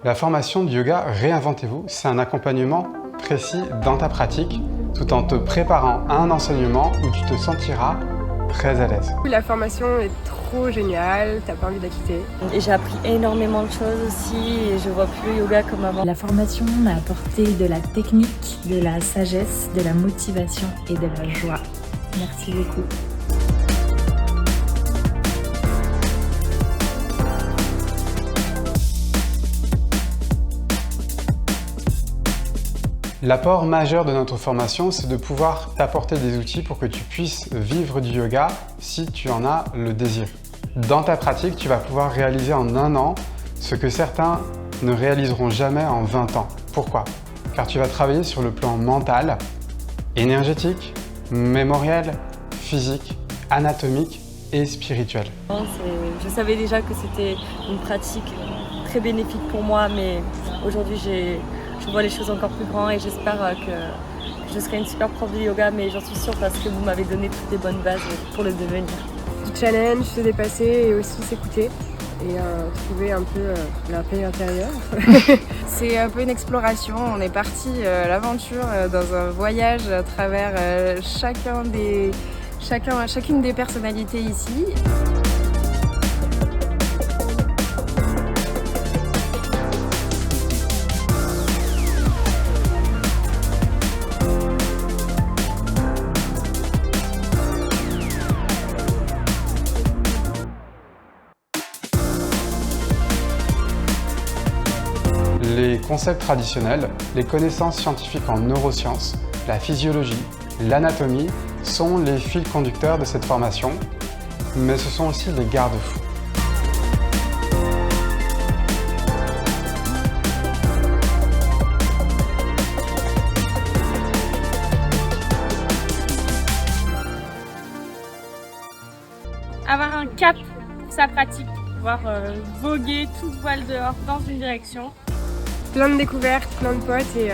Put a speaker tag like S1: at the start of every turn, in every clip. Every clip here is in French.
S1: La formation du yoga Réinventez-vous, c'est un accompagnement précis dans ta pratique, tout en te préparant à un enseignement où tu te sentiras très à l'aise.
S2: La formation est trop géniale, t'as pas envie de la quitter.
S3: Et j'ai appris énormément de choses aussi et je vois plus le yoga comme avant.
S4: La formation m'a apporté de la technique, de la sagesse, de la motivation et de la joie. Merci beaucoup.
S1: L'apport majeur de notre formation, c'est de pouvoir t'apporter des outils pour que tu puisses vivre du yoga si tu en as le désir. Dans ta pratique, tu vas pouvoir réaliser en 1 an ce que certains ne réaliseront jamais en 20 ans. Pourquoi? Car tu vas travailler sur le plan mental, énergétique, mémoriel, physique, anatomique et spirituel.
S3: Je savais déjà que c'était une pratique très bénéfique pour moi, mais aujourd'hui je vois les choses encore plus grandes et j'espère que je serai une super prof de yoga, mais j'en suis sûre parce que vous m'avez donné toutes les bonnes bases pour le devenir.
S2: Du challenge, se dépasser et aussi s'écouter et trouver un peu la paix intérieure.
S5: C'est un peu une exploration, on est parti à l'aventure dans un voyage à travers chacune des personnalités ici.
S1: Les concepts traditionnels, les connaissances scientifiques en neurosciences, la physiologie, l'anatomie sont les fils conducteurs de cette formation, mais ce sont aussi des garde-fous.
S6: Avoir un cap pour sa pratique, pouvoir voguer tout voile dehors dans une direction.
S2: Plein de découvertes, plein de potes et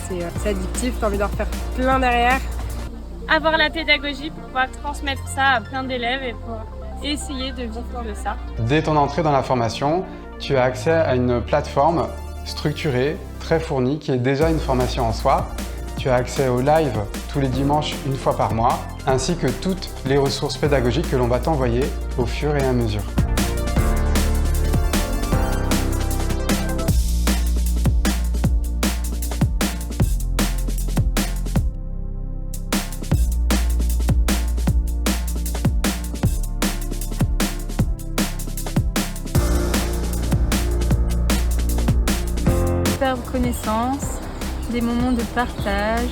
S2: c'est addictif, t'as envie d'en refaire plein derrière.
S6: Avoir la pédagogie pour pouvoir transmettre ça à plein d'élèves et pour essayer de vivre de ça.
S1: Dès ton entrée dans la formation, tu as accès à une plateforme structurée, très fournie, qui est déjà une formation en soi. Tu as accès aux lives tous les dimanches 1 fois par mois, ainsi que toutes les ressources pédagogiques que l'on va t'envoyer au fur et à mesure.
S4: Faire connaissance, des moments de partage,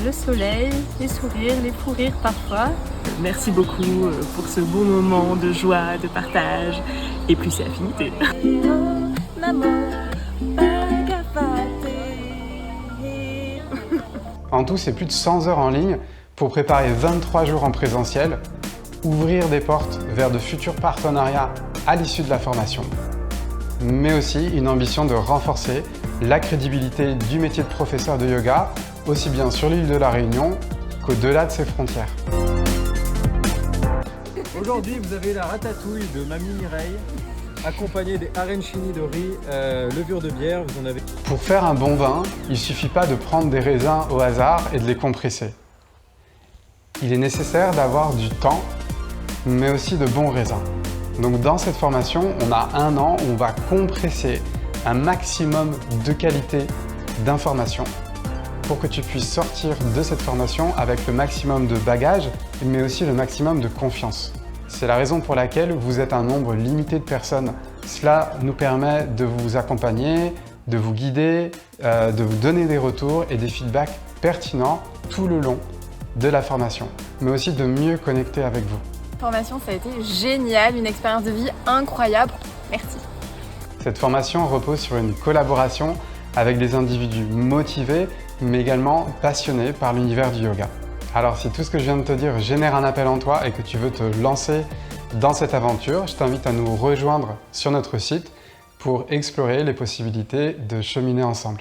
S4: le soleil, les sourires, les fous rires parfois.
S7: Merci beaucoup pour ce beau moment de joie, de partage et plus c'est affinité.
S1: En tout, c'est plus de 100 heures en ligne pour préparer 23 jours en présentiel, ouvrir des portes vers de futurs partenariats à l'issue de la formation, mais aussi une ambition de renforcer la crédibilité du métier de professeur de yoga, aussi bien sur l'île de la Réunion qu'au-delà de ses frontières.
S8: Aujourd'hui, vous avez la ratatouille de Mamie Mireille, accompagnée des arancini de riz, levure de bière. Vous en avez.
S1: Pour faire un bon vin, il ne suffit pas de prendre des raisins au hasard et de les compresser. Il est nécessaire d'avoir du temps, mais aussi de bons raisins. Donc dans cette formation, on a 1 an où on va compresser un maximum de qualité d'informations pour que tu puisses sortir de cette formation avec le maximum de bagages, mais aussi le maximum de confiance. C'est la raison pour laquelle vous êtes un nombre limité de personnes. Cela nous permet de vous accompagner, de vous guider, de vous donner des retours et des feedbacks pertinents tout le long de la formation, mais aussi de mieux connecter avec vous.
S5: La formation, ça a été génial, une expérience de vie incroyable. Merci.
S1: Cette formation repose sur une collaboration avec des individus motivés, mais également passionnés par l'univers du yoga. Alors si tout ce que je viens de te dire génère un appel en toi et que tu veux te lancer dans cette aventure, je t'invite à nous rejoindre sur notre site pour explorer les possibilités de cheminer ensemble.